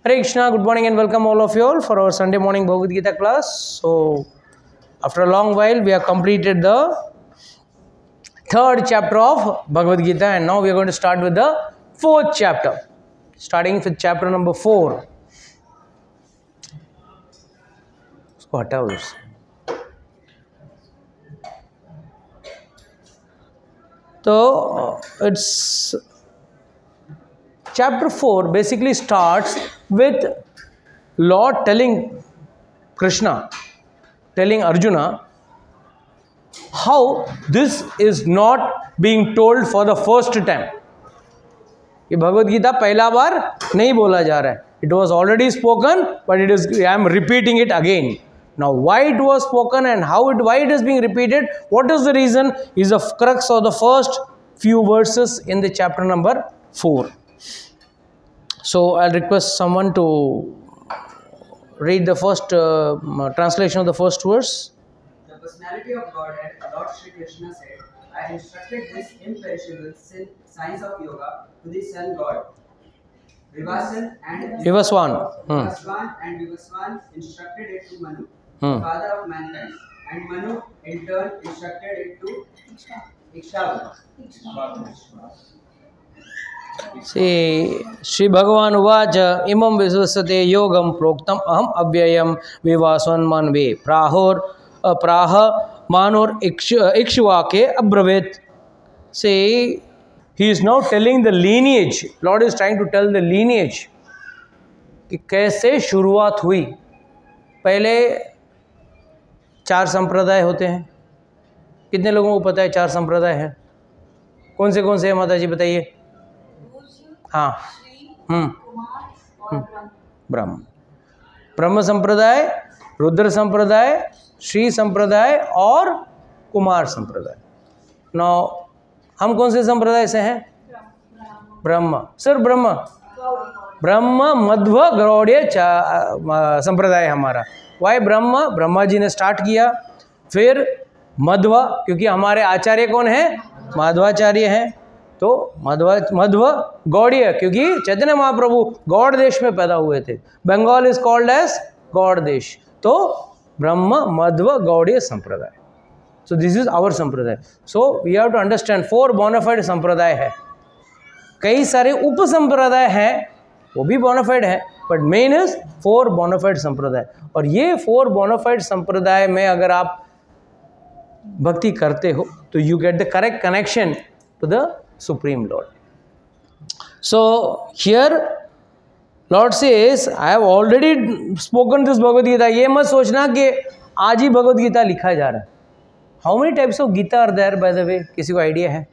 Hare Krishna, good morning and welcome all of you all for our Sunday morning Bhagavad Gita class. So, after a long while, we have completed the third chapter of Bhagavad Gita and now we are going to start with the fourth chapter, starting with chapter number 4. What else? So, it's chapter 4 basically starts with Lord telling Krishna, telling Arjuna how this is not being told for the first time. ये भगवद गीता पहला बार नहीं बोला जा रहा है. It was already spoken, but I am repeating it again. Now, why it was spoken and why it is being repeated, what is the reason, is the crux of the first few verses in the chapter number 4. So, I'll request someone to read the first translation of the first verse. The personality of God and Lord Shri Krishna said, I instructed this imperishable science of yoga to the sun god. Vivaswan and Vivaswan instructed it to Manu, the father of mankind, and Manu in turn instructed it to Ikshava. Shri भगवान उवाच इमं विश्वसते योगं प्रोक्तम अहम अव्ययम विवासवन मानवे प्राह मानोर इक्ष्वाके अब्रवीत. Say, he is now telling the lineage. Lord is trying to tell the lineage कि कैसे शुरुआत हुई. पहले 4 संप्रदाय होते हैं. कितने लोगों को पता है 4 संप्रदाय है? कौन से हैं माता जी बताइए? हाँ, ब्रह्म संप्रदाय, रुद्र संप्रदाय, श्री संप्रदाय और कुमार संप्रदाय. नौ हम कौन से संप्रदाय से हैं? ब्रह्म, सिर्फ ब्रह्म मध्व गौड़ीय संप्रदाय हमारा. वाई ब्रह्मा जी ने स्टार्ट किया, फिर मध्व, क्योंकि हमारे आचार्य कौन है? माधवाचार्य हैं. तो मध्व गौड़ीय, क्योंकि चैतन्य महाप्रभु गौड़ देश में पैदा हुए थे. Bengal is called as Gaur desh. तो ब्रह्म मध्व गौड़ीय संप्रदाय. So this is our sampradaya. So we have to understand 4 bonafide sampradaya है. कई सारे उप संप्रदाय हैं, वो भी बोनाफाइड है, बट मेन इज 4 बोनाफाइड संप्रदाय. और ये 4 बोनाफाइड संप्रदाय में अगर आप भक्ति करते हो तो you get the correct connection to the Supreme Lord. So here Lord says, I have already spoken this Bhagavad Gita. ये मत सोचना कि आज ही भगवद गीता लिखा जा रहा है. How many types of Gita are there by the way? किसी को आइडिया है?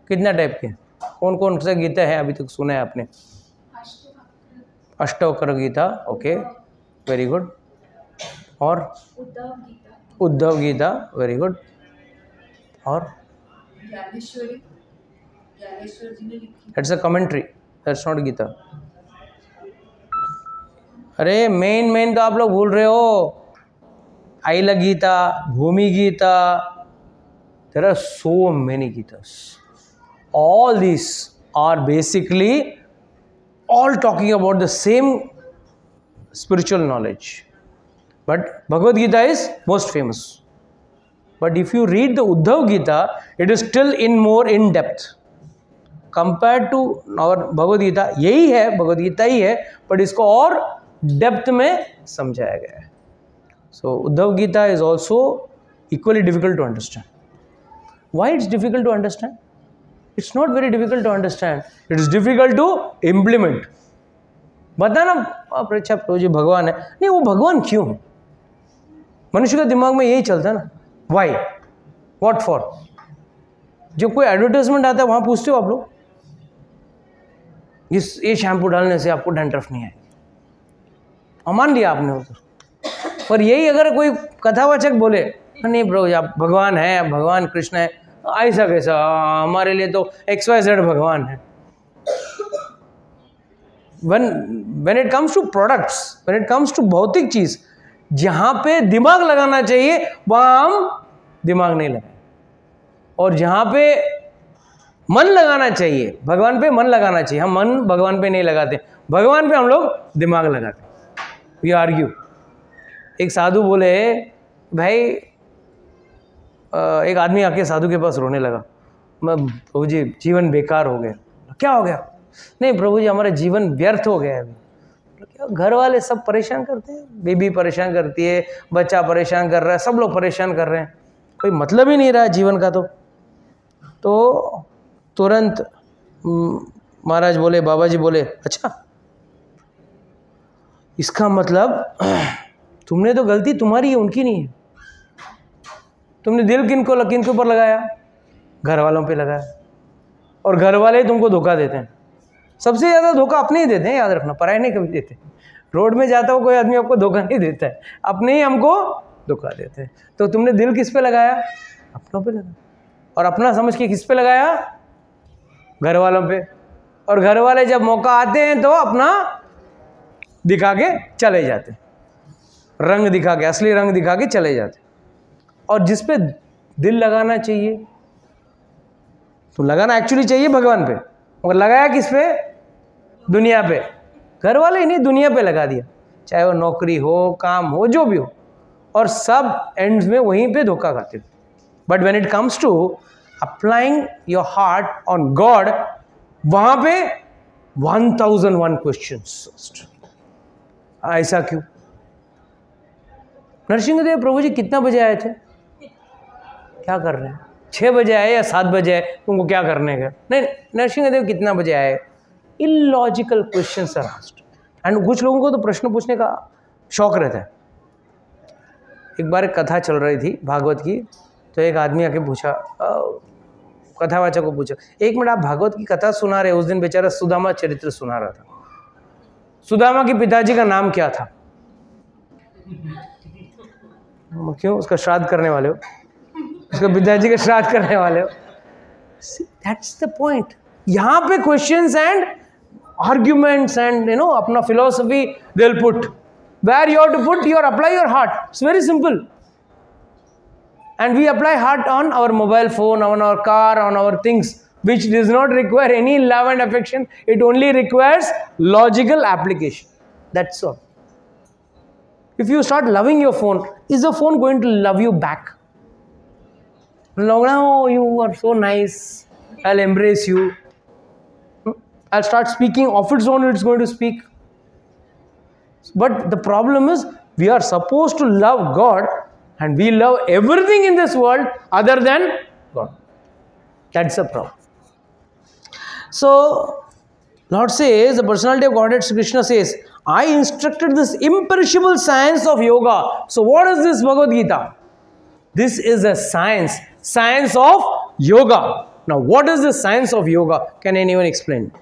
कितना टाइप के? कौन कौन से गीता है अभी तक सुना है आपने? Ashtavakra Gita. Okay, very good. और उद्धव गीता. Very good. और it's a commentary, that's not Gita. अरे मेन तो आप लोग भूल रहे हो. Aila Gita, Bhumi Gita, there are so many Gitas. All this are basically all talking about the same spiritual knowledge, but Bhagavad Gita is most famous. But if you read the Uddhav Gita, it is still more in depth compared to our Bhagavad Gita. यही है, भगवद गीता ही है, but इसको और depth में समझाया गया है. So Uddhav Gita is also equally difficult to understand. Why it's difficult to understand? It's not very difficult to understand. It is difficult to implement. बताना आप अच्छा प्रभु जी भगवान है. नहीं, वो भगवान क्यों? मनुष्य के दिमाग में यही चलता है ना. Why, what for. जब कोई एडवर्टाइजमेंट आता है वहाँ पूछते हो आप लोग, ये शैम्पू डालने से आपको डैंड्रफ नहीं आएगी. और मान लिया आपने उधर. पर यही अगर कोई कथावाचक बोले, नहीं ब्रो आप भगवान है, भगवान कृष्ण है, ऐसा कैसा, हमारे लिए तो XYZ भगवान है. when it comes to products, when it comes to भौतिक चीज़, जहाँ पे दिमाग लगाना चाहिए वहाँ हम दिमाग नहीं लगाए, और जहाँ पे मन लगाना चाहिए, भगवान पे मन लगाना चाहिए। हम मन भगवान पे नहीं लगाते, भगवान पे हम लोग दिमाग लगाते, वी आर्ग्यू। एक साधु बोले, भाई एक आदमी आके साधु के पास रोने लगा, मैं प्रभु जी जीवन बेकार हो गया। क्या हो गया? नहीं प्रभु जी हमारा जीवन व्यर्थ हो गया है। क्या? घर वाले सब परेशान करते हैं, बेबी परेशान करती है, बच्चा परेशान कर रहा है, सब लोग परेशान कर रहे हैं, कोई मतलब ही नहीं रहा जीवन का। तो तुरंत महाराज बोले, बाबा जी बोले, अच्छा इसका मतलब तुमने तो गलती तुम्हारी है, उनकी नहीं है। तुमने दिल किन के ऊपर लगाया? घर वालों पे लगाया, और घर वाले तुमको धोखा देते हैं। सबसे ज़्यादा धोखा अपने ही देते हैं, याद रखना, पराये नहीं कभी देते। रोड में जाता हो कोई आदमी आपको धोखा नहीं देता है, अपने ही हमको धोखा देते हैं। तो तुमने दिल किस पे लगाया? अपनों पे लगाया, और अपना समझ के किस पे लगाया? घर वालों पे। और घर वाले जब मौका आते हैं तो अपना दिखा के चले जाते, रंग दिखा के, असली रंग दिखा के चले जाते। और जिस पे दिल लगाना चाहिए, तो लगाना एक्चुअली चाहिए भगवान पे, मगर लगाया किस पे? दुनिया पे। घर वाले ही नहीं, दुनिया पे लगा दिया, चाहे वो नौकरी हो, काम हो, जो भी हो, और सब एंड्स में वहीं पे धोखा खाते। But when it comes to applying your heart on God, वहां पे 1001 क्वेश्चंस। ऐसा क्यों? नरसिंहदेव प्रभु जी कितना बजे आए थे? क्या कर रहे हैं? 6 बजे आए या 7 बजे आए, तुमको क्या करने का? नहीं, नरसिंहदेव कितना बजे आए? Illogical questions are asked. And कुछ लोगों को तो प्रश्न पूछने का शौक रहता है। एक बार एक कथा चल रही थी भागवत की, तो एक आदमी आके पूछा, कथावाचक को पूछा, 1 मिनट आप भागवत की कथा सुना रहे? उस दिन बेचारा सुदामा चरित्र सुना रहा था। सुदामा के पिताजी का नाम क्या था? क्यों? उसका श्राद्ध करने वाले हो? उसके पिताजी का श्राद्ध करने वाले हो? That's the point. यहाँ पे क्वेश्चंस एंड आर्ग्यूमेंट्स एंड अपना philosophy they will put where you have to put your apply your heart. It's very simple. And we apply heart on our mobile phone, on our car, on our things, which does not require any love and affection. It only requires logical application. That's all. If you start loving your phone, is the phone going to love you back? Oh, you are so nice, I'll embrace you. I'll start speaking of its own, it's going to speak. But the problem is, we are supposed to love God, and we love everything in this world other than God. That's the problem. So, Lord says, the personality of Godhead, Sri Krishna says, I instructed this imperishable science of yoga. So, what is this Bhagavad Gita? This is a science of yoga. Now, what is the science of yoga? Can anyone explain?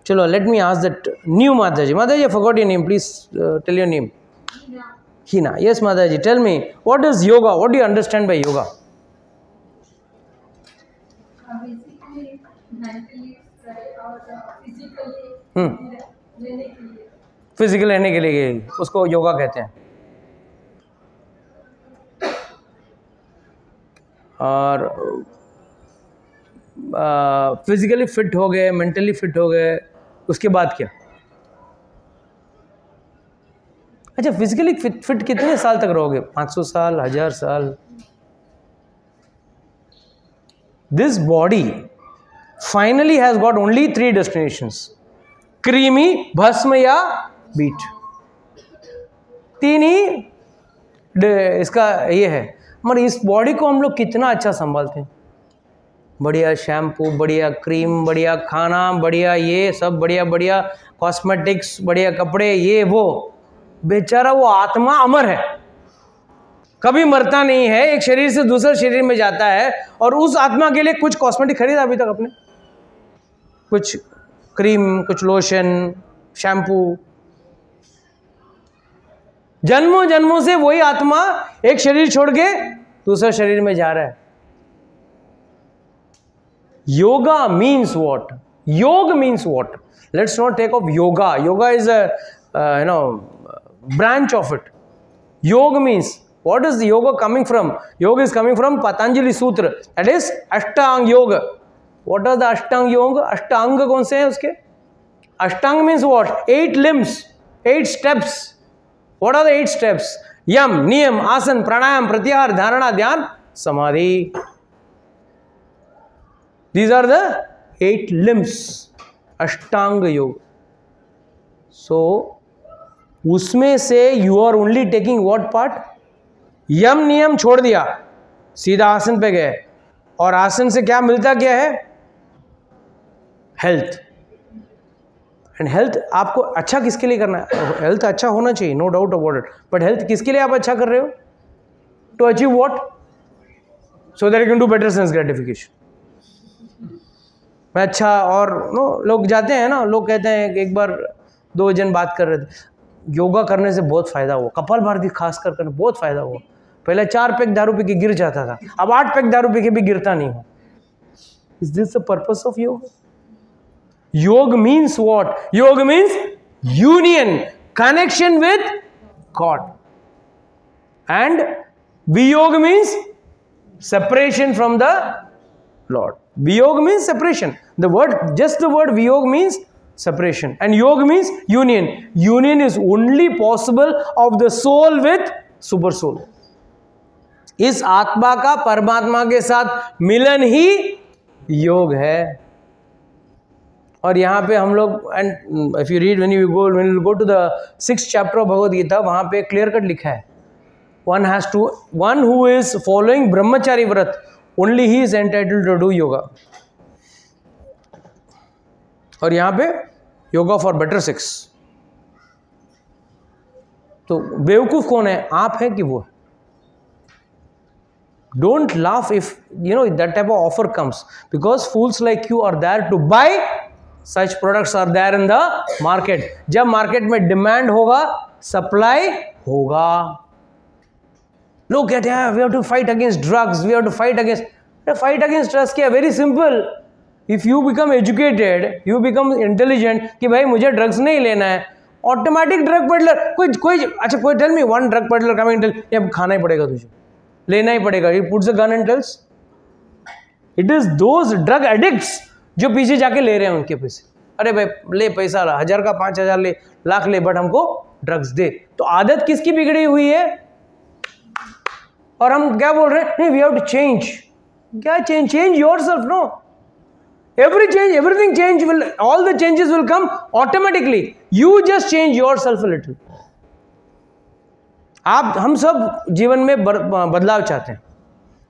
Chalo, let me ask that new Mataji. Mataji, I forgot your name. Please tell your name. Hina. Yes, Mataji. Tell me, what is yoga? What do you understand by yoga? Basically, mentally or physically लेने के लिए. Physical रहने के लिए उसको योगा कहते हैं. और फिजिकली फिट हो गए, मेंटली फिट हो गए, उसके बाद क्या? अच्छा, फिजिकली फिट कितने साल तक रहोगे? 500 साल, 1000 साल? This body finally has got only 3 destinations: creamy, भस्म या बीट. 3 ही इसका ये है. मगर इस बॉडी को हम लोग कितना अच्छा संभालते हैं. बढ़िया शैम्पू, बढ़िया क्रीम, बढ़िया खाना, बढ़िया ये सब, बढ़िया बढ़िया कॉस्मेटिक्स, बढ़िया कपड़े, ये वो. बेचारा वो आत्मा अमर है, कभी मरता नहीं है, एक शरीर से दूसरे शरीर में जाता है. और उस आत्मा के लिए कुछ कॉस्मेटिक खरीदा अभी तक आपने? कुछ क्रीम, कुछ लोशन, शैम्पू? जन्मों जन्मों से वही आत्मा एक शरीर छोड़ के दूसरे शरीर में जा रहा है. Yoga means what? Yoga means what? Let's not take up yoga. Yoga is a branch of it. Yoga means, what is the yoga coming from? Yoga is coming from Patanjali Sutra. That is Ashtanga Yoga. What are the Ashtanga yoga? Ashtanga कौन से हैं उसके? Ashtanga means what? 8 limbs, 8 steps. What are the 8 steps? Yama, niyama, asana, प्राणायाम, प्रत्याहार, धारणा, ध्यान, समाधि. These are the 8 limbs. अष्टांग योग. So उसमें से you are only taking what part? यम नियम छोड़ दिया, सीधा आसन पे गए. और आसन से क्या मिलता क्या है? हेल्थ. एंड हेल्थ आपको अच्छा किसके लिए करना है? हेल्थ अच्छा होना चाहिए, no doubt about it. But health किसके लिए आप अच्छा कर रहे हो? To achieve what? So that you can do better sense gratification. अच्छा. और नो लोग जाते हैं ना, लोग कहते हैं कि एक बार 2 जन बात कर रहे थे, योगा करने से बहुत फायदा हुआ, कपालभाति खास कर करने बहुत फायदा हुआ. पहले 4 पैक दारू पी के गिर जाता था, अब 8 पैक दारू पी के भी गिरता नहीं हूं. Is this the purpose of योग? योग मीन्स व्हाट? योग means union, connection with God. And वियोग means separation from the Lord. Viyog means separation. The word, just the word Viyog means separation. And Yog means union. Union is only possible of the soul with super soul. इस आत्मा का परमात्मा के साथ मिलन ही योग है. और यहाँ पे हम लोग, and if you read, when you go to the 6th chapter of Bhagavad Gita, वहाँ पे clear cut लिखा है, one who is following brahmachari vrat, only he is entitled to do yoga. और यहाँ पे yoga for better sex. तो बेवकूफ कौन है? आप है कि वो है? Don't laugh if that type of offer comes, because fools like you are there to buy. Such products are there in the market. जब मार्केट में डिमांड होगा, सप्लाई होगा. लोग कहते हैं we have to fight against drugs, we have to fight against. Fight against drugs क्या? Very simple. If you become educated, you become intelligent कि भाई मुझे ड्रग्स नहीं लेना है, ऑटोमेटिक ड्रग पेडलर कोई अच्छा कोई tell me one drug peddler coming tell ये खाना ही पड़ेगा तुझे, लेना ही पड़ेगा. He puts the gun and tells. It is those drug addicts जो पीछे जाके ले रहे हैं उनके पैसे. अरे भाई ले पैसा, 1000 का 5000 ले, लाख ले, बट हमको ड्रग्स दे. तो आदत किसकी बिगड़ी हुई है? और हम क्या बोल रहे हैं? नहीं, वी हैव टू चेंज. क्या change? Change yourself. No, everything change will, all the changes will come automatically. You just change yourself a little. हम सब जीवन में बदलाव चाहते हैं.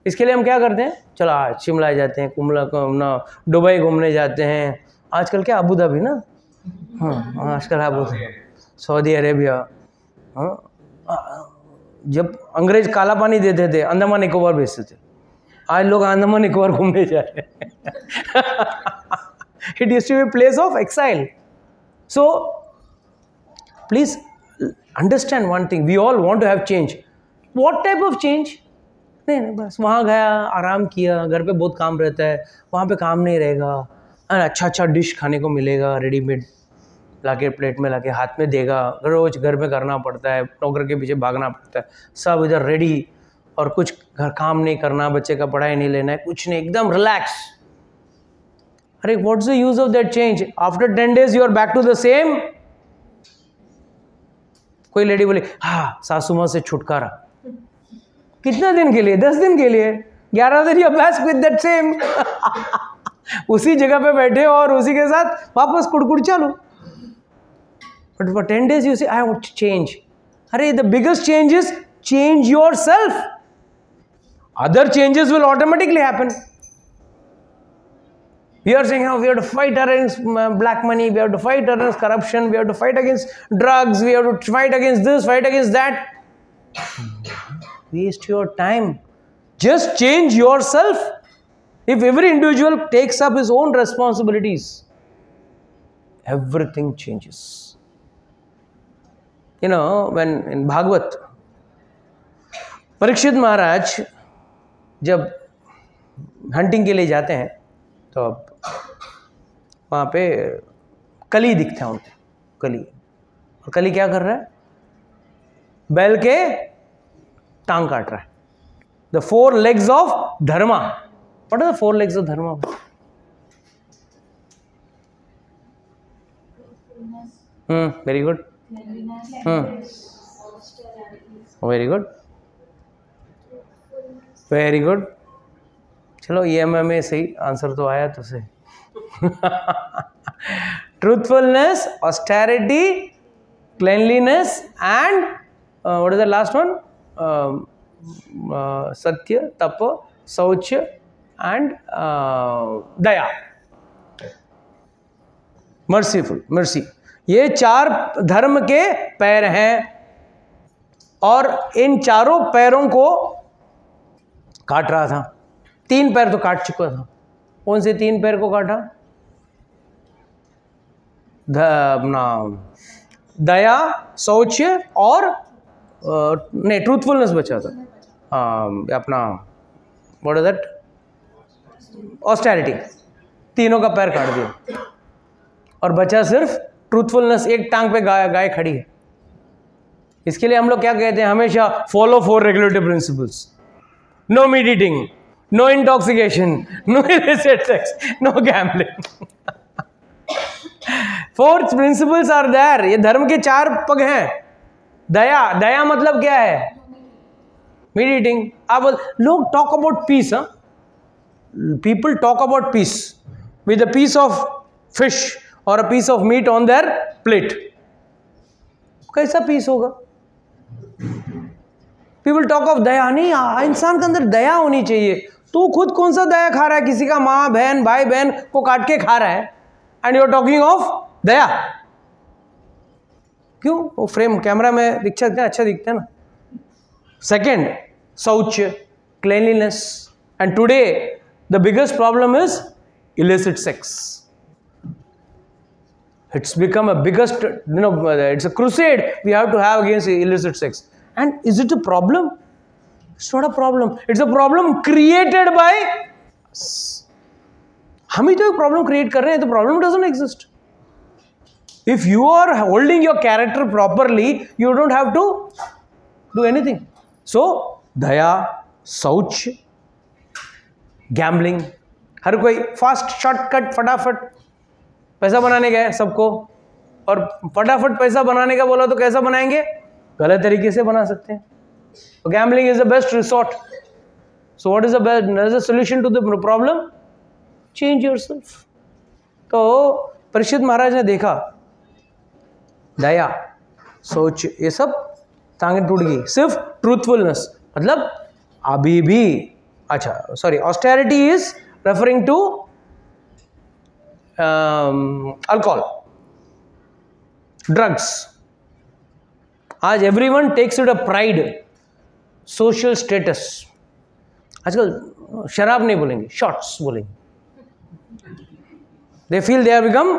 इसके लिए हम क्या करते हैं? चलो आज शिमला जाते हैं, दुबई घूमने जाते हैं. आजकल क्या अबू धाबी ना, हाँ आजकल अबू धाबी, सऊदी अरेबिया. जब अंग्रेज काला पानी देते थे, अंडमान निकोबार भेजते थे. आज लोग अंडमान निकोबार घूमने जा रहे हैं. It used to be place of exile. So please understand one thing, we all want to have change. What type of change? नहीं बस वहाँ गया, आराम किया, घर पे बहुत काम रहता है, वहाँ पे काम नहीं रहेगा. अच्छा डिश खाने को मिलेगा, रेडीमेड लाके प्लेट में लाके हाथ में देगा. रोज घर में करना पड़ता है, नौकर के पीछे भागना पड़ता है, सब इधर रेडी. और कुछ घर काम नहीं करना, बच्चे का पढ़ाई नहीं लेना है, कुछ नहीं, एकदम रिलैक्स. अरे what's the use of that change? After 10 days you are back to the same. कोई लेडी बोले हाँ सासू माँ से छुटकारा. कितना दिन के लिए? 10 दिन के लिए. 11 दिन you back with that same. उसी जगह पे बैठे और उसी के साथ वापस कुड़कुड़ चालू. बट फॉर 10 days यू से आई वांट टू चेंज. अरे the biggest change is change yourself. Other changes will automatically happen. We are saying, we have to fight against black money, we have to fight against corruption, we have to fight against drugs, we have to fight against this, fight against that. Waste your time. Just change yourself. If every individual takes up his own responsibilities, everything changes. When in Bhagavad, Parikshit Maharaj जब hunting के लिए जाते हैं तो वहाँ पे कली दिखता है उनको. कली. और कली क्या कर रहा है? बैल के टांग काट रहा है. The 4 legs of dharma. What are the 4 legs of dharma? Very good, very good, very good. चलो EMA में सही आंसर तो आया तो सही। Truthfulness, austerity, cleanliness and what is the last one? सत्य, तप, शौच एंड दया, मर्सीफुल, मर्सी। ये 4 धर्म के पैर हैं और इन चारों पैरों को काट रहा था। 3 पैर तो काट चुका था। कौन से 3 पैर को काटा? अपना दया, शौच और नहीं, ट्रूथफुलनेस बचा था। अपना व्हाट इज दैट? ऑस्टेरिटी। तीनों का पैर काट दिया और बचा सिर्फ ट्रूथफुलनेस। एक टांग पे गाय खड़ी है। इसके लिए हम लोग क्या कहते हैं हमेशा? Follow 4 regulatory principles. No meat eating, no intoxication, no illicit sex, no gambling. 4 principles are there. ये धर्म के 4 पग हैं। दया, दया मतलब क्या है? Meat eating. अब लोग talk about peace, people talk about peace with a piece of fish और a piece of meat on their plate. कैसा पीस होगा? पीपल टॉक ऑफ दया। नहीं, इंसान के अंदर दया होनी चाहिए। तू खुद कौन सा दया खा रहा है? किसी का माँ बहन भाई बहन को काट के खा रहा है and you are talking of दया। क्यों? वो फ्रेम कैमरा में अच्छा दिखता है ना। सेकेंड, शौच, cleanliness, and today the biggest problem is illicit sex. It's become a biggest, it's a crusade we have to have against illicit sex. And is it a problem? It's not a problem. It's a problem created by us. हम ही तो एक problem create कर रहे हैं, तो problem doesn't exist. If you are holding your character properly, you don't have to do anything. So, दया, शौच, gambling, हर कोई fast shortcut फटाफट पैसा बनाने गए सबको, और फटाफट पैसा बनाने का बोला तो कैसा बनाएंगे? गलत तरीके से बना सकते हैं. तो gambling is the best resort. So what is the best solution to the problem? Change yourself. तो परीक्षित महाराज ने देखा दया, सोच, ये सब टांगें टूट गई. सिर्फ ट्रूथफुलनेस, मतलब अभी भी, अच्छा sorry, austerity is referring to alcohol, drugs. आज everyone takes it a pride, social status. आजकल शराब नहीं बोलेंगे, शॉट्स बोलेंगे. They feel they are become,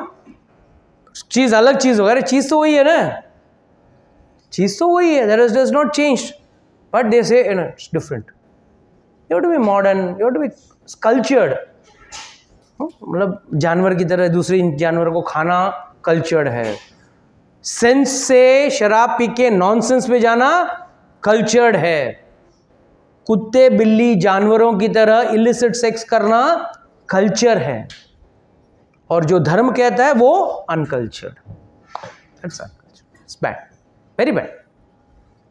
चीज अलग चीज होगा. अरे चीज तो वही है ना, चीज तो वही है, that does not change, but they say it's different. You have to be modern, you have to be cultured. मतलब जानवर की तरह दूसरे जानवर को खाना कल्चर्ड है. सेंस से शराब पी के नॉनसेंस पे जाना कल्चर्ड है. कुत्ते बिल्ली जानवरों की तरह इलिसिट सेक्स करना कल्चर है, और जो धर्म कहता है वो uncultured. That's uncultured. It's bad, very bad.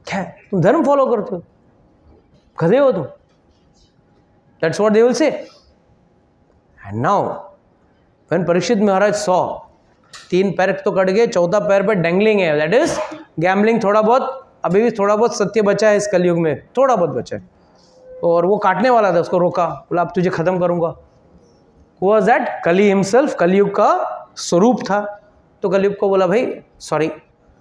क्या तुम धर्म फॉलो करते हो? गधे हो तुम. That's what they will say. And now when Parikshit Maharaj saw, 3 पैर तो कट गए, 4था पैर पे डेंगलिंग है, दैट इज गैम्बलिंग. थोड़ा बहुत अभी भी थोड़ा बहुत सत्य बचा है इस कलयुग में, थोड़ा बहुत बचा है. और वो काटने वाला था, उसको रोका, बोला अब तुझे खत्म करूंगा. Who was that? कली हिमसेल्फ, कलयुग का स्वरूप था. तो कलयुग को बोला भाई सॉरी.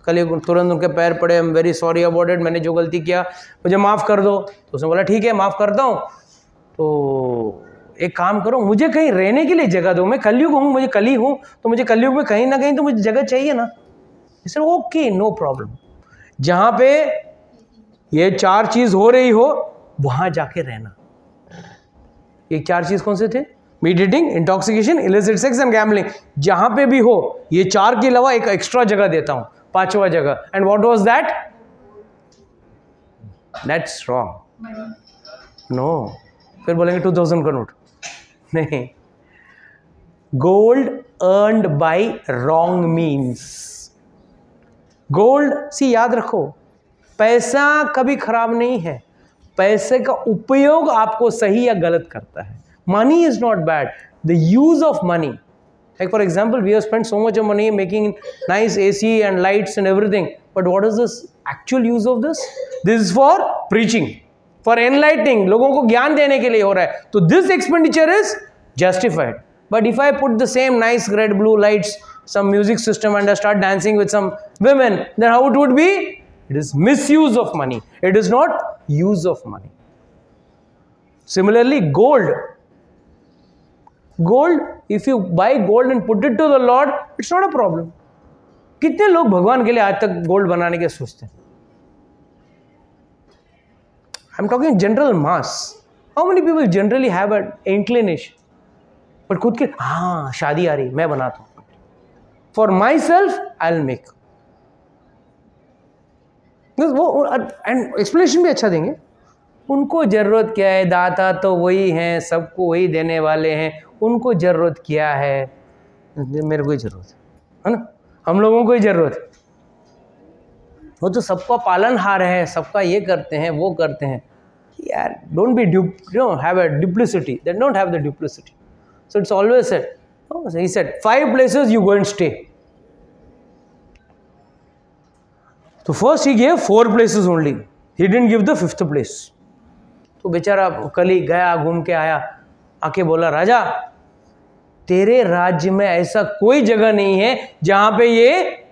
कलयुग तुरंत उनके पैर पड़े, I am very sorry about it, मैंने जो गलती किया मुझे माफ़ कर दो. तो उसने बोला ठीक है माफ़ करता हूँ, तो एक काम करो, मुझे कहीं रहने के लिए जगह दो. मैं कलयुग हूँ, मुझे कली हूँ, तो मुझे कलयुग में कहीं ना कहीं तो मुझे जगह चाहिए ना. इसलिए ओके, नो प्रॉब्लम. जहाँ पे ये 4 चीज़ हो रही हो वहाँ जाके रहना. ये 4 चीज़ कौन से थे? Meat eating, intoxication, illicit sex and gambling. जहां पे भी हो ये 4 के अलावा एक एक्स्ट्रा जगह देता हूं, 5वां जगह. And what was that? That's wrong. No. फिर बोलेंगे 2000 का नोट. नहीं, gold, earned by wrong means. Gold सी याद रखो, पैसा कभी खराब नहीं है, पैसे का उपयोग आपको सही या गलत करता है. Money is not bad, the use of money. Like for example, we have spent so much of money making nice AC and lights and everything, but what is this actual use of this? This is for preaching, for enlightening, लोगों को ज्ञान देने के लिए हो रहा है, तो this expenditure is justified. But if I put the same nice red blue lights, some music system, and I start dancing with some women, then how it would be? It is misuse of money. It is not use of money. Similarly, gold, if you buy gold and put it to the Lord, it's not a problem. कितने लोग भगवान के लिए आज तक gold बनाने के सोचते हैं? I'm talking general mass. How many people generally have an inclination? But खुद के हाँ शादी आ रही मैं बनाता हूँ. For myself, I'll make. वो and explanation भी अच्छा देंगे. उनको जरूरत क्या है? दाता तो वही हैं, सबको वही देने वाले हैं. उनको जरूरत क्या है? मेरे को ही जरूरत है ना? हम लोगों को ही जरूरत है. वो तो सबका पालनहार है, सबका ये करते हैं वो करते हैं. यार don't be have a duplicity. They don't have the duplicity. So it's always said. Oh, so he said 5 places you go and stay. So first he gave 4 places only. He didn't give the 5th place. तो बेचारा कल ही गया, घूम के आया, आके बोला राजा तेरे राज्य में ऐसा कोई जगह नहीं है जहां पे ये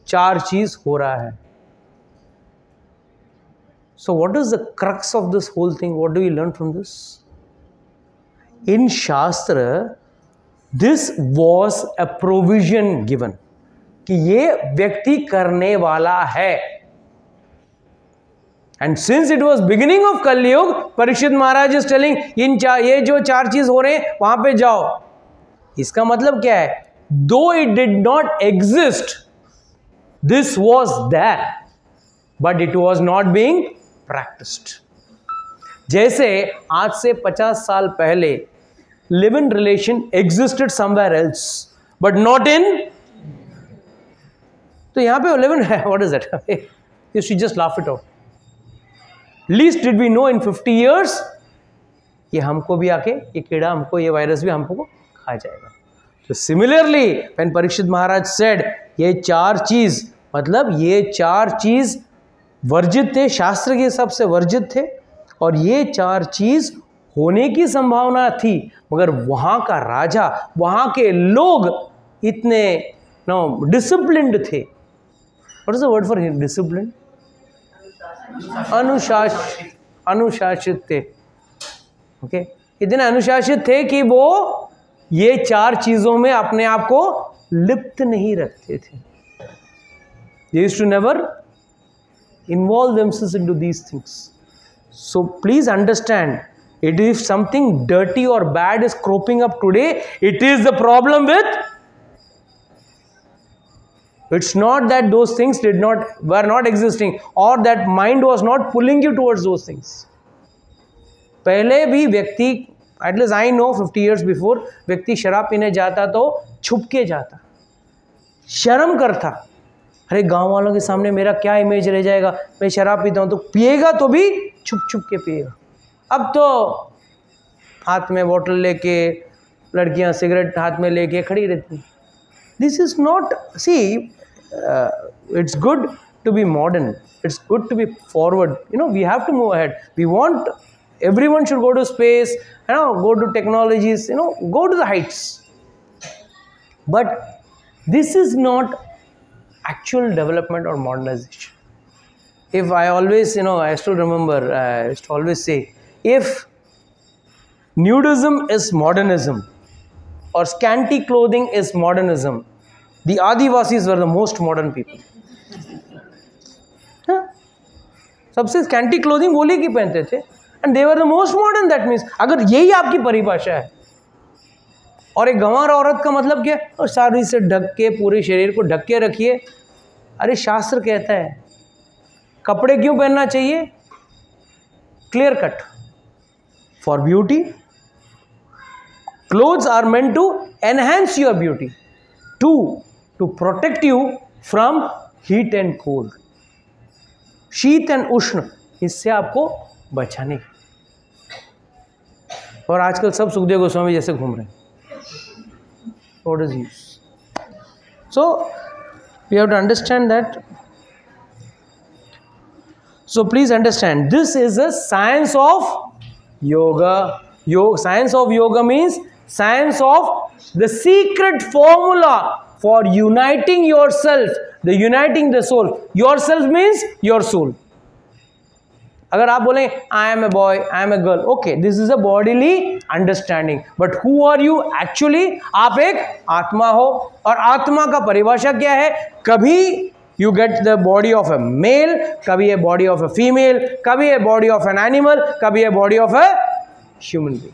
4 चीज हो रहा है. So what is the crux of this whole thing? What do we learn from this? In Shastra, this was a provision given कि ये व्यक्ति करने वाला है. And since it was beginning of Kali Yuga, Parikshit Maharaj is telling ये जो 4 चीज हो रहे हैं वहां पे जाओ. इसका मतलब क्या है? Though it did not exist, this was there, but it was not being practiced. जैसे आज से 50 साल पहले live in relation existed somewhere else, but not in. तो यहां पे live in है, what is that? You should just laugh it out. Least did we know in 50 years, ये हमको भी आके ये कीड़ा हमको ये वायरस भी हमको खा जाएगा. तो similarly when Parikshit Maharaj said ये 4 चीज, मतलब ये 4 चीज वर्जित थे, शास्त्र के हिसाब से वर्जित थे, और ये 4 चीज होने की संभावना थी, मगर वहां का राजा, वहां के लोग इतने डिसिप्लिन्ड थे. What is the word for discipline? अनुशासित थे. ओके, इतने अनुशासित थे कि वो ये 4 चीजों में अपने आप को लिप्त नहीं रखते थे. They used to never involve themselves into these things. So please understand, if something dirty or bad is cropping up today, it is the problem with. It's not that those things were not existing, or that mind was not pulling you towards those things. पहले भी व्यक्ति, at least I know 50 years before, व्यक्ति शराब पीने जाता तो छुप के जाता, शर्म करता. अरे गांव वालों के सामने मेरा क्या इमेज रह जाएगा, मैं शराब पीता हूँ. तो पिएगा तो भी छुप छुप के पिएगा. अब तो हाथ में बोतल लेके लड़कियां सिगरेट हाथ में लेके खड़ी रहती. This is not, see, it's good to be modern, it's good to be forward, we have to move ahead. We want everyone should go to space, go to technologies, go to the heights. But this is not actual development or modernization. If I always, I still remember, I used to always say, if nudism is modernism or scanty clothing is modernism, the Adivasis were the most modern people. सबसे scanty clothing बोली की पहनते थे, and they were the most modern. That means अगर यही आपकी परिभाषा है, और एक गंवार औरत का मतलब क्या है? और साड़ी से ढक के, पूरे शरीर को ढक के रखिए. अरे शास्त्र कहता है कपड़े क्यों पहनना चाहिए? Clear cut, for beauty. Clothes are meant to enhance your beauty. To protect you from heat and cold, shita and ushna, इससे आपको बचाने की। और आजकल सब सुखदेव गोस्वामी जैसे घूम रहे हैं। What is use? So we have to understand that. So please understand, this is a science of yoga. Science of yoga means science of the secret formula for uniting yourself, uniting the soul. Yourself means your soul. अगर आप बोलें I am a boy, I am a girl, okay, this is a bodily understanding. But who are you actually? आप एक आत्मा हो, और आत्मा का परिभाषा क्या है? कभी you get the body of a male, कभी a body of a female, कभी a body of an animal, कभी a body of a human being.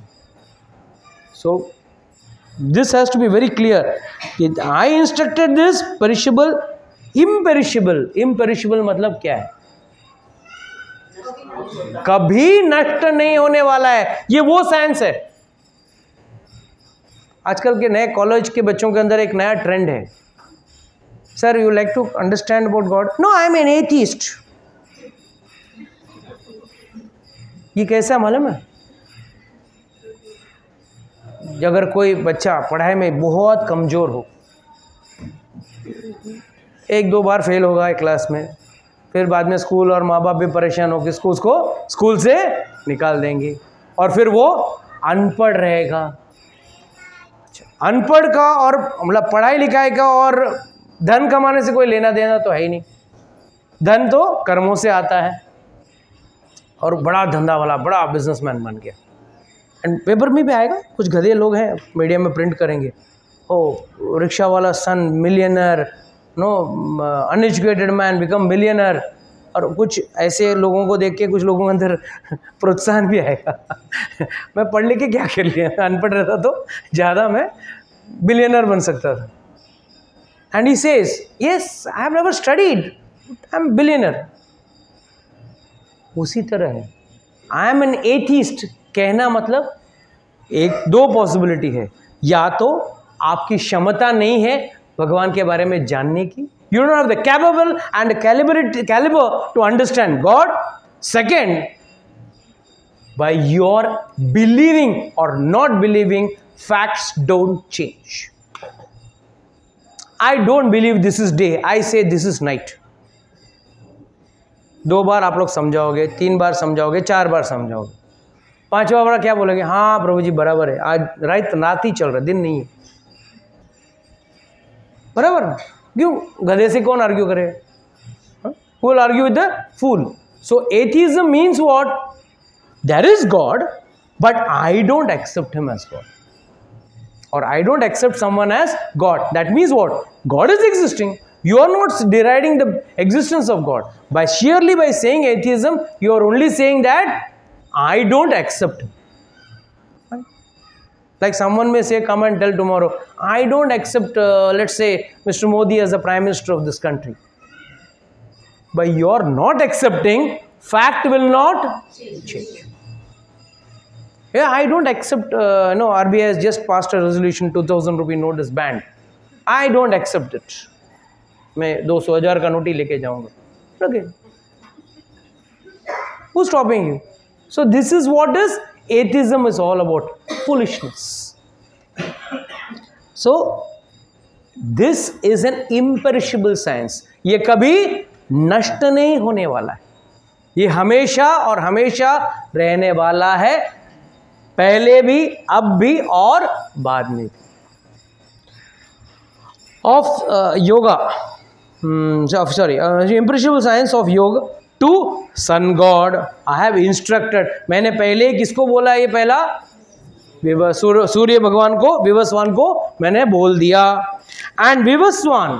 So this has to be very clear. I instructed this perishable, imperishable. Imperishable मतलब क्या है? कभी नष्ट नहीं होने वाला है, ये वो साइंस है। आजकल के नए कॉलेज के बच्चों के अंदर एक नया ट्रेंड है, sir you like to understand about God? No, I am an atheist. ये कैसा मालूम है? अगर कोई बच्चा पढ़ाई में बहुत कमजोर हो, एक दो बार फेल होगा एक क्लास में, फिर बाद में स्कूल और माँ बाप भी परेशान हो कि उसको स्कूल से निकाल देंगे, और फिर वो अनपढ़ रहेगा। अनपढ़ का और मतलब पढ़ाई लिखाई का और धन कमाने से कोई लेना देना तो है ही नहीं। धन तो कर्मों से आता है, और बड़ा धंधा वाला बड़ा बिजनेसमैन बन गया। एंड पेपर में भी आएगा, कुछ गधे लोग हैं मीडिया में प्रिंट करेंगे, ओ रिक्शा वाला son millionaire, no uneducated man become millionaire. और कुछ ऐसे लोगों को देख के कुछ लोगों के अंदर प्रोत्साहन भी आएगा मैं पढ़ लिख के क्या कर लिया, अनपढ़ रहता तो ज़्यादा मैं बिलियनर बन सकता था। And he says yes I have never studied, I am billionaire. उसी तरह है आई एम एन एथिस्ट कहना मतलब एक दो पॉसिबिलिटी है, या तो आपकी क्षमता नहीं है भगवान के बारे में जानने की, you don't have the capable and caliber to understand God. Second, by your believing or not believing, facts don't change. I don't believe this is day, I say this is night. 2 बार आप लोग समझाओगे, 3 बार समझाओगे, 4 बार समझाओगे, 5वां बार क्या बोलेंगे? हाँ प्रभु जी बराबर है, आज रात ही चल रहा है, दिन नहीं है। बराबर? क्यों? गधे से कौन आर्ग्यू करे? Who will argue with the fool? So atheism means what? There is God, but I don't accept him as God, or I don't accept someone as God. That means what? God is existing. You are not deriding the existence of God. By saying atheism, you are only saying that I don't accept him. Like someone may say, come and tell tomorrow, I don't accept, let's say, Mr. Modi as the Prime Minister of this country. By your not accepting, fact will not change. Yeah, I don't accept, no, RBI has just passed a resolution, 2,000 rupee note is banned. I don't accept it. मैं 200,000 का note ही लेके जाऊंगा. Okay. Who's stopping you? So this is what is atheism is all about. Foolishness. So this is an imperishable science. ये कभी नष्ट नहीं होने वाला है, ये हमेशा और हमेशा रहने वाला है, पहले भी, अब भी और बाद में भी. Of yoga, imperishable science of yoga to sun god I have instructed. मैंने पहले किसको बोला? ये पहला सूर्य भगवान को, विवस्वान को मैंने बोल दिया. एंड विवस्वान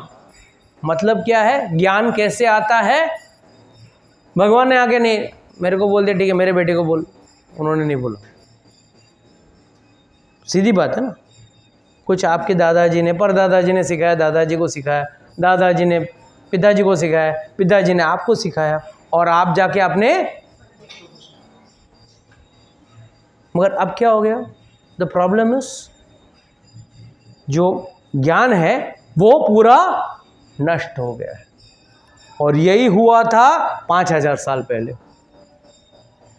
मतलब क्या है? ज्ञान कैसे आता है? भगवान ने आके नहीं मेरे को बोल दिया, ठीक है मेरे बेटे को बोल, उन्होंने नहीं बोला. सीधी बात है ना. कुछ आपके दादाजी ने, परदादाजी ने सिखाया, दादाजी को सिखाया, दादाजी ने पिताजी को सिखाया, पिताजी ने आपको सिखाया, और आप जाके आपने. मगर अब क्या हो गया? द प्रॉब्लम इज जो ज्ञान है वो पूरा नष्ट हो गया है। और यही हुआ था 5000 साल पहले।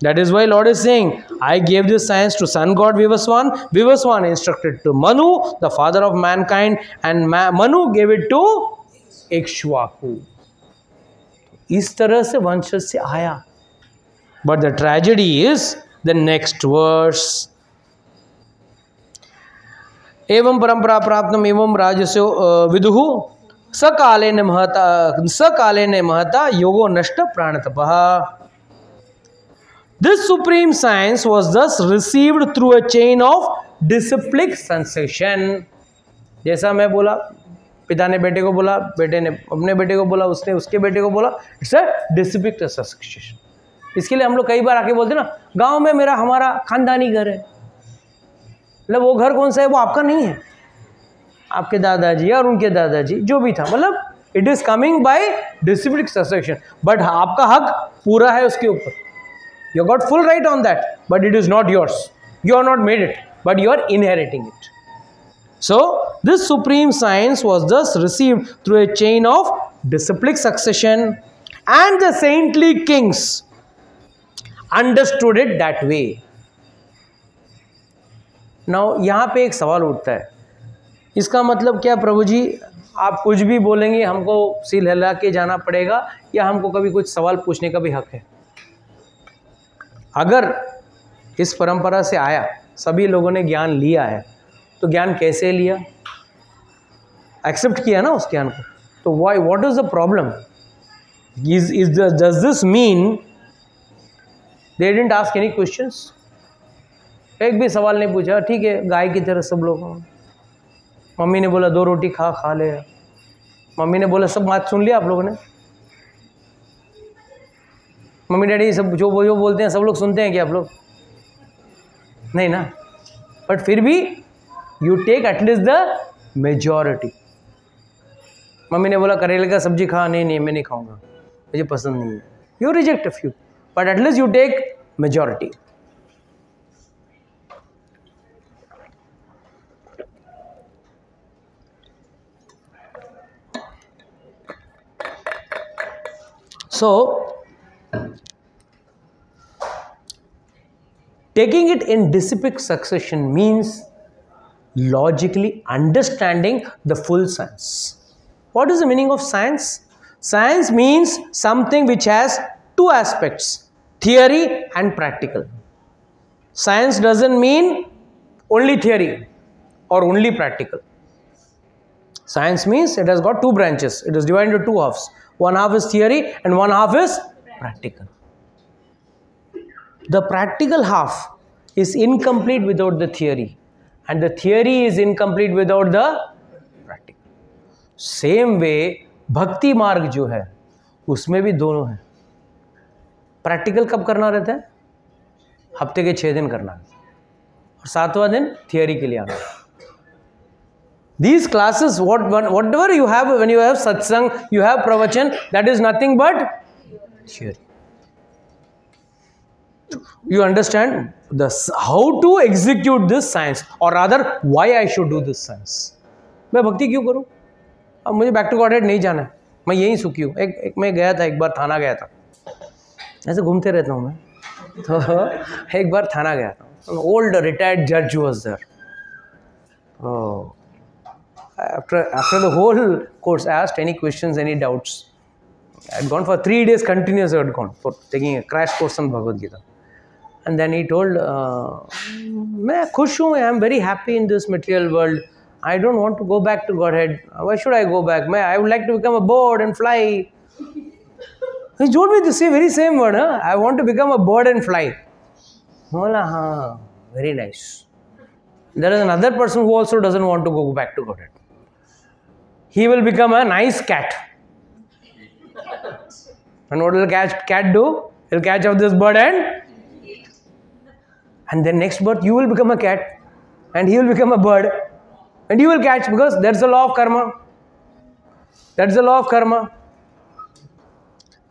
That is why Lord is saying, I gave this science to sun god Vivaswan. Vivaswan instructed to Manu, the father of mankind, and Manu gave it to Ikshvaku. इस तरह से वंशज से आया। But the tragedy is the next verse. एवं परंपरा प्राप्तम एवं राजस्यो विदुः सकालेन महता योगो नष्ट प्राणतपः। This supreme science was thus received through a chain of disciplic succession. जैसा मैं बोला, पिता ने बेटे को बोला, बेटे ने अपने बेटे को बोला, उसने उसके बेटे को बोला, इट्स अ डिसिप्लिक सक्सेशन। इसके लिए हम लोग कई बार आके बोलते ना, गांव में हमारा खानदानी घर है। मतलब वो घर कौन सा है, वो आपका नहीं है, आपके दादाजी और उनके दादाजी जो भी था, मतलब it is coming by disciplic succession. But आपका हक पूरा है उसके ऊपर। You got full right on that, but it is not yours. You are not made it, but you are inheriting it. So, this supreme science was thus received through a chain of disciplic succession, and the saintly kings understood it that way. Now, यहाँ पे एक सवाल उठता है, इसका मतलब क्या प्रभु जी, आप कुछ भी बोलेंगे हमको सिर हिला के जाना पड़ेगा, या हमको कभी कुछ सवाल पूछने का भी हक है? अगर इस परंपरा से आया, सभी लोगों ने ज्ञान लिया है, तो ज्ञान कैसे लिया? एक्सेप्ट किया ना उस ज्ञान को, तो why, what is the problem? Does this mean they didn't ask any questions? एक भी सवाल नहीं पूछा, ठीक है, गाय की तरह सब लोग। मम्मी ने बोला 2 रोटी खा ले, मम्मी ने बोला, सब बात सुन लिया आप लोगों ने? मम्मी डैडी सब जो बोलते हैं सब लोग सुनते हैं क्या आप लोग? नहीं ना। बट फिर भी you take at least the majority. Mummy ने बोला करेले का सब्जी खा, नहीं मैं नहीं खाऊंगा, मुझे पसंद नहीं है, you reject a few, but at least you take majority. So taking it in disciplic succession means logically understanding the full science. What is the meaning of science? Science means something which has 2 aspects, theory and practical. Science doesn't mean only theory or only practical. Science means it has got 2 branches. It is divided into 2 halves. One half is theory and one half is practical. The practical half is incomplete without the theory, and the theory is incomplete without the practical. Same way, भक्ति मार्ग जो है उसमें भी दोनों है। Practical कब करना रहता है? हफ्ते के 6 दिन करना है, और 7वां दिन थियोरी के लिए आना। These classes, whatever you have, when you have satsang, you have pravachan, that is nothing but theory. You understand how to execute this science, or rather why I should do this science. मैं भक्ति क्यों करूं? अब मुझे back to godhead नहीं जाना है, मैं यहीं सुखी हूँ। मैं गया था, एक बार थाना गया था, ऐसे घूमते रहता हूँ मैं, तो एक बार थाना गया था। ओल्ड रिटायर्ड जज was there. After the whole course, I asked any questions, any doubts. I had gone for 3 days continuous. I had gone for taking a crash course on Bhagavad Gita. And then he told, मैं खुश हूँ, I am very happy in this material world. I don't want to go back to Godhead. Why should I go back? I would like to become a bird and fly. He told me the very same word. Huh? I want to become a bird and fly. Hola, हाँ, very nice. There is another person who also doesn't want to go back to Godhead. He will become a nice cat. And what will cat do? He'll catch up this bird and then next birth you will become a cat and he will become a bird and you will catch, because that's the law of karma. That's the law of karma.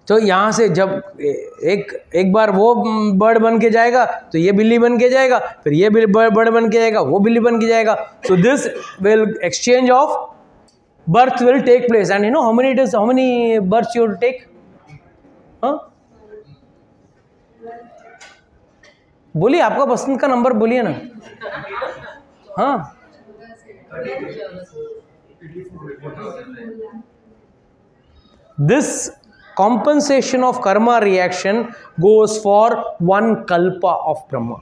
तो यहाँ से जब एक बार वो bird बन के जाएगा तो ये बिल्ली बन के जाएगा, फिर ये बर्ड बन के जाएगा, वो बिल्ली बन के जाएगा. So this will exchange of birth will take place. And you know how many births you will take? हाँ, बोलिए, आपका पसंद का नंबर बोलिए ना. हाँ, this compensation of karma reaction goes for one kalpa of Brahma.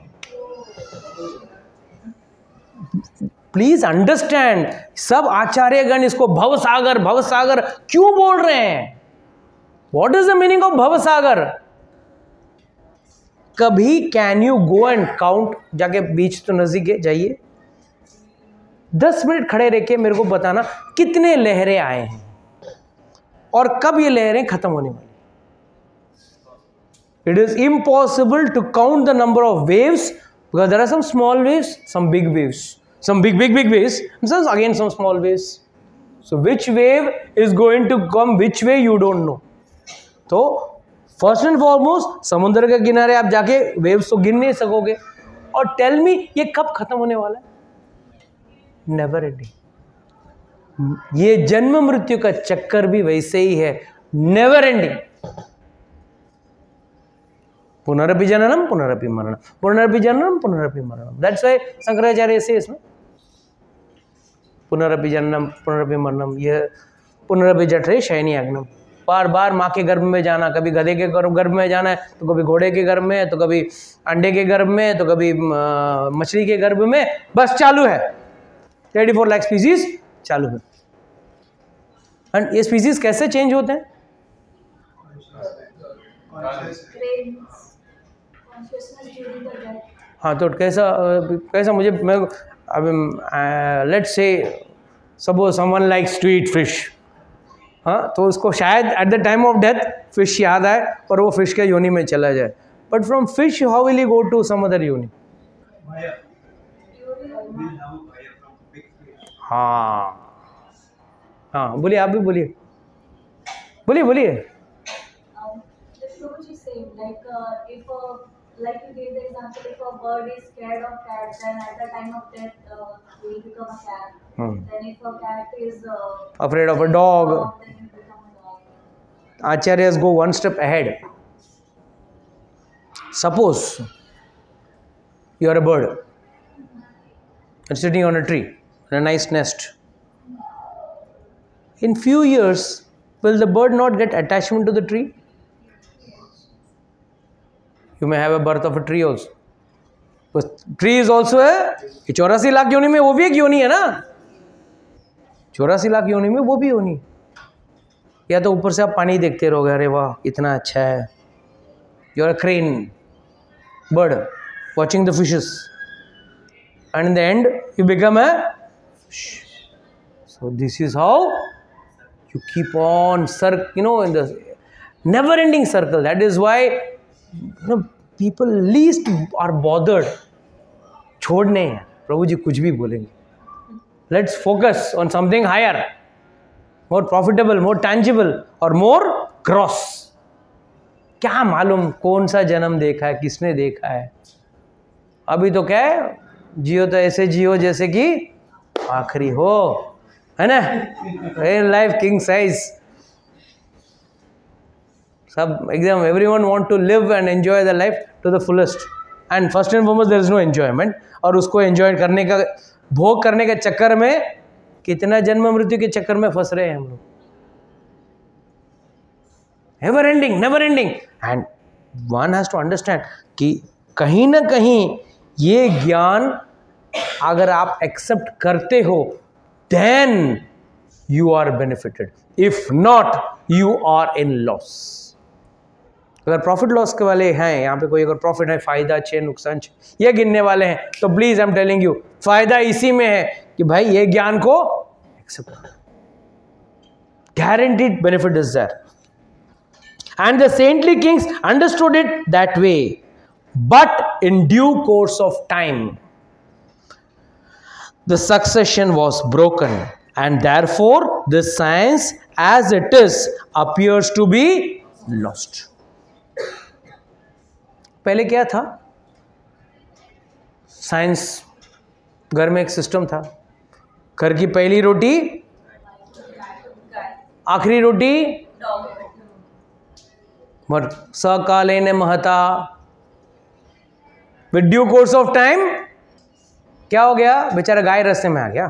Please understand. सब आचार्यगण इसको भवसागर भवसागर क्यों बोल रहे हैं? What is the meaning of भवसागर? कभी can you go and count, जाके बीच तो नजदीक है, जाइए 10 मिनट खड़े रह के मेरे को बताना कितने लहरें आए हैं और कब ये लहरें खत्म होने वाली. It is impossible to count the number of waves because there are some small waves, some big waves, some big waves, and some again some small waves. So which wave is going to come which way you don't know. तो first and foremost समुद्र के किनारे आप जाके waves तो गिन नहीं सकोगे. और tell me ये कब खत्म होने वाला है? Never ending. ये जन्म मृत्यु का चक्कर भी वैसे ही है, never ending. पुनरपि जननम पुनरपि मरणम, पुनरपि जननम पुनरपि मरणम. That's why शंकराचार्य says ना, पुनरपि जननम पुनरपि मरणम, यह पुनरपि जठरे शयनी अग्नम. बार बार माँ के गर्भ में जाना, कभी गधे के गर्भ में जाना है, तो कभी घोड़े के गर्भ में, तो कभी अंडे के गर्भ में, तो कभी मछली के गर्भ में, बस चालू है. 34 लाख स्पीसीज चालू है. एंड ये स्पीसीज कैसे चेंज होते हैं? हाँ, तो कैसा मुझे, मैं अब let's say suppose someone likes to eat fish. हाँ, तो उसको शायद at the time of death fish याद आए और वो फिश के योनि में चला जाए. But from fish how will he go to some other योनि? हाँ हाँ, बोलिए, आप भी बोलिए, बोलिए. Like you gave the example, if a bird is scared of cat, then at the time of death, he will become a cat. Then if a cat is afraid of a dog, then he will become a dog. Acharyas go one step ahead. Suppose you are a bird and sitting on a tree in a nice nest. In few years, will the bird not get attachment to the tree? You may have a birth of a tree also. But tree is also a 84 lakh योनि में वो भी एक योनि है ना. 84 लाख योनि में वो भी योनि. या तो ऊपर से आप पानी देखते रहोगे, अरे वाह कितना अच्छा है. You are a crane bird watching the fishes, and in the end you become a fish. So this is how you keep on in the never-ending circle. That is why people least are bothered. छोड़ने हैं, प्रभु जी कुछ भी बोलेंगे. Let's focus on something higher, more profitable, more tangible और more gross. क्या मालूम कौन सा जन्म देखा है, किसने देखा है. अभी तो क्या है, जियो तो ऐसे जियो जैसे कि आखिरी हो, है ना. Real life king size. सब एकदम everyone want to live and enjoy the life to the fullest, and first and foremost there is no enjoyment. और उसको एंजॉय करने का, भोग करने के चक्कर में कितना जन्म मृत्यु के चक्कर में फंस रहे हैं हम लोग. never ending. And one has to understand कि कहीं ना कहीं ये ज्ञान अगर आप एक्सेप्ट करते हो then you are benefited. If not, you are in loss. अगर प्रॉफिट लॉस के वाले हैं यहाँ पे, कोई अगर प्रॉफिट है, फायदा छे नुकसान छे, ये गिनने वाले हैं, तो please I am telling you, फायदा इसी में है कि भाई ये ज्ञान को एक्सेप्ट करो. Guaranteed benefit is there. And the saintly kings understood it that way. But in due course of time, the succession was broken, and therefore this science as it is appears to be lost. पहले क्या था? Science, घर में एक system था. घर की पहली रोटी आखिरी रोटी Dog. मर सकालेन महता, with due course of time क्या हो गया, बेचारा गाय रास्ते में आ गया,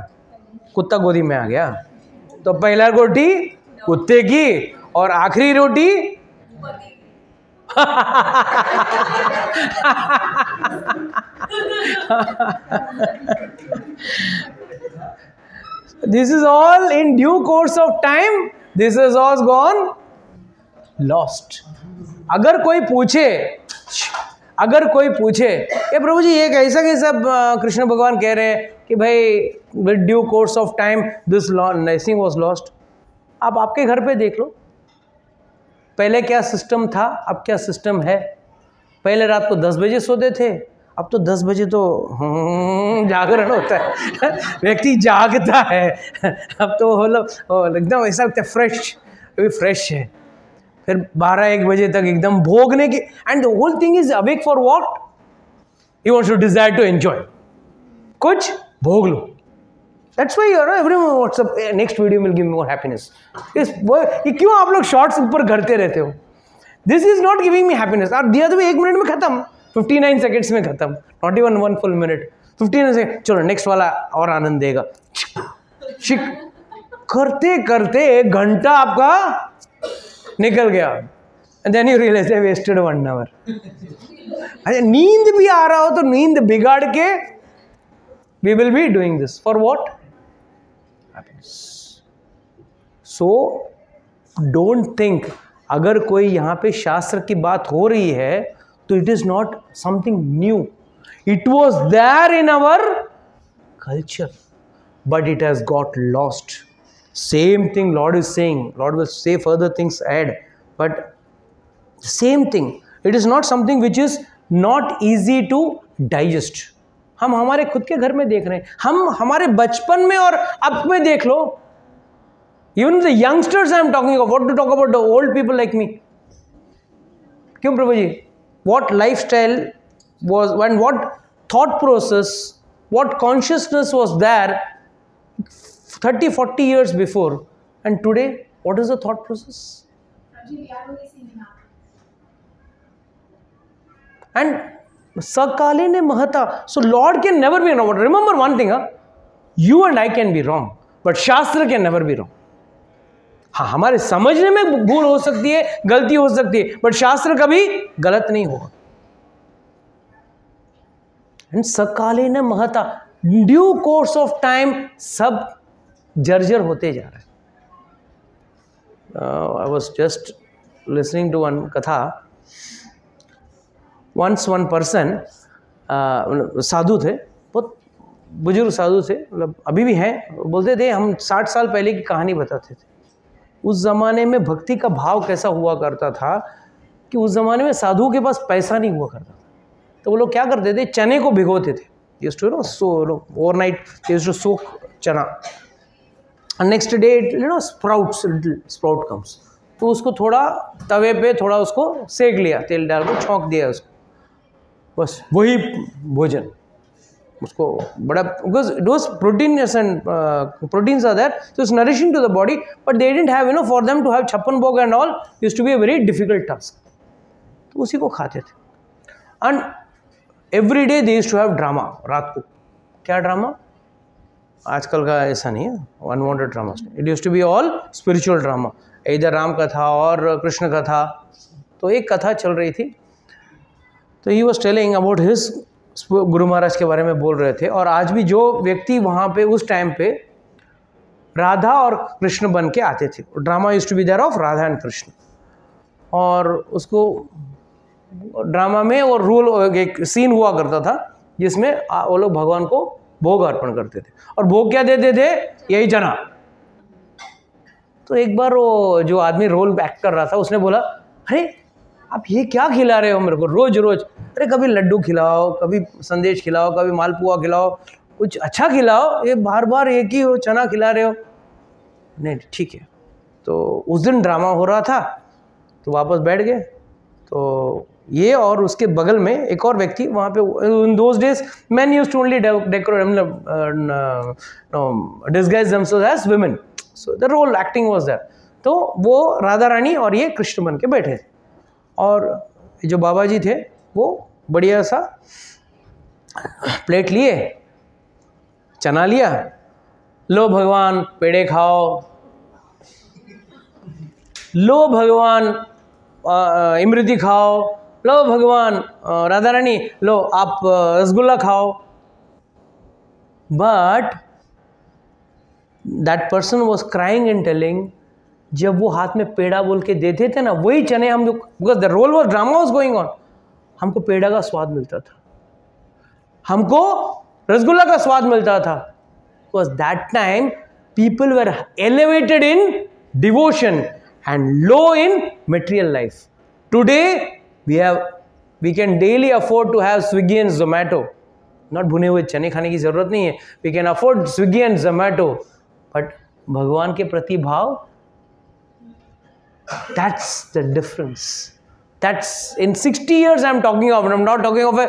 कुत्ता गोदी में आ गया। तो पहला रोटी कुत्ते की और आखिरी रोटी This is all in due course of time. This is all gone lost. अगर कोई पूछे ये प्रभु जी ये कैसा कैसा कृष्ण भगवान कह रहे हैं कि भाई with due course of time this nothing was lost. आप आपके घर पे देख लो, पहले क्या सिस्टम था, अब क्या सिस्टम है। पहले रात को 10 बजे सोते थे, अब तो 10 बजे तो जागरण होता है व्यक्ति जागता है। अब तो मतलब एकदम ऐसा लगता है फ्रेश है। फिर 12-1 बजे तक एकदम भोगने की, and the whole thing is awake for what, he wants to desire to enjoy, कुछ भोग लो। That's why you know everyone WhatsApp next video will give me more happiness. ये क्यों आप लोग शॉर्ट्स ऊपर करते रहते हो? This is not giving me happiness. आप दिया तो 1 मिनट में खत्म, 59 सेकेंड्स में खत्म, not even 1 full minute, 15 second, चलो नेक्स्ट वाला और आनंद देगा। करते करते 1 घंटा आपका निकल गया, and then you realise I wasted 1 hour. अच्छा, नींद भी आ रहा हो तो नींद बिगाड़ के we will be doing this for what? So don't think, अगर कोई यहाँ पे शास्त्र की बात हो रही है तो it is not something new, it was there in our culture but it has got lost. Same thing Lord is saying. Lord will say further things ahead, but same thing. It is not something which is not easy to digest. हम हमारे खुद के घर में देख रहे हैं, हम हमारे बचपन में और अब में देख लो। Even the youngsters I am talking about, what to talk about the old people like me? क्यों प्रभु जी? What lifestyle was, and what thought process, what consciousness was there 30-40 years before, and today what is the thought process? And sakaline mahata, so Lord can never be wrong. Remember one thing, you and I can be wrong, but Shastra can never be wrong. हाँ, हमारे समझने में भूल हो सकती है, गलती हो सकती है, बट शास्त्र कभी गलत नहीं होगा। एंड सकालीन महता, ड्यू कोर्स ऑफ टाइम सब जर्जर होते जा रहा है। I was just listening to one कथा। वंस वन पर्सन, साधु थे, बहुत बुजुर्ग साधु थे, मतलब अभी भी हैं, बोलते थे हम 60 साल पहले की कहानी बताते थे। उस ज़माने में भक्ति का भाव कैसा हुआ करता था कि उस ज़माने में साधुओं के पास पैसा नहीं हुआ करता था, तो वो लोग क्या करते थे, चने को भिगोते थे। Used to overnight they used to soak chana, and next day sprout comes, तो उसको थोड़ा तवे पे थोड़ा उसको सेक लिया, तेल डाल के छौंक दिया उसको, बस वही भोजन उसको बड़ा, because those proteins and proteins are there, so it's nourishing to the body, but they didn't have, for them to have chappan bhog and all used to be a very difficult task, तो उसी को खाते थे। and every day they used to have drama, रात को क्या drama, आजकल का ऐसा नहीं है unwanted drama, it used to be all spiritual drama, इधर राम कथा और कृष्ण कथा। तो एक कथा चल रही थी, तो he was telling about his, Guru Maharaj के बारे में बोल रहे थे, और आज भी जो व्यक्ति वहाँ पे उस टाइम पे राधा और कृष्ण बन के आते थे, drama used to be there of Radha and Krishna, और उसको ड्रामा में और रूल एक सीन हुआ करता था जिसमें वो लोग भगवान को भोग अर्पण करते थे, और भोग क्या देते थे, यही चना। तो एक बार वो जो आदमी रोल एक्ट कर रहा था उसने बोला, अरे आप ये क्या खिला रहे हो मेरे को रोज रोज, अरे कभी लड्डू खिलाओ, कभी संदेश खिलाओ, कभी मालपुआ खिलाओ, कुछ अच्छा खिलाओ, ये बार बार एक ही चना खिला रहे हो। नहीं ठीक है। तो उस दिन ड्रामा हो रहा था तो वापस बैठ गए, तो ये और उसके बगल में एक और व्यक्ति वहाँ पे, in those days man used to only disguise themselves as women, so the role acting was there. तो वो राधा रानी और ये कृष्ण बन के बैठे थे। और जो बाबा जी थे वो बढ़िया सा प्लेट लिए, चना लिया, लो भगवान पेड़े खाओ, लो भगवान इमरती खाओ, लो भगवान राधा रानी लो आप रसगुल्ला खाओ। But that person was crying and telling, जब वो हाथ में पेड़ा बोल के देते थे ना, वही चने हम लोग, because the role was drama was going on, हमको पेड़ा का स्वाद मिलता था, हमको रसगुल्ला का स्वाद मिलता था। Because that time people were elevated in devotion and low in material life. Today we can daily afford to have Swiggy and Zomato. Not भुने हुए चने खाने की जरूरत नहीं है, we can afford Swiggy and Zomato. But भगवान के प्रति भाव, that's the difference. That's in 60 years I'm talking of. I'm not talking of a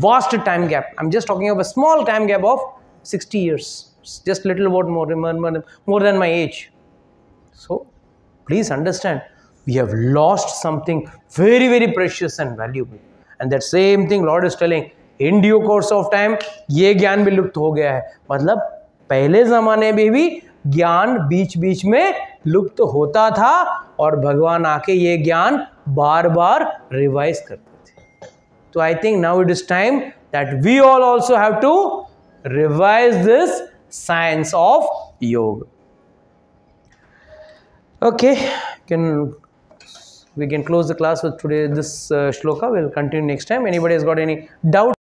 vast time gap. I'm just talking of a small time gap of 60 years. Just little bit more than my age. So please understand, we have lost something very, very precious and valuable. And that same thing Lord is telling, in due course of time, ये ज्ञान भी लुप्त हो गया है। मतलब पहले ज़माने में भी ज्ञान बीच बीच में लुप्त होता था और भगवान आके ये ज्ञान बार बार रिवाइज करते थे। तो I think now it is time that we all also have to revise this science of yoga. Okay, we can close the class with today this shloka. We'll continue next time. Anybody has got any doubt?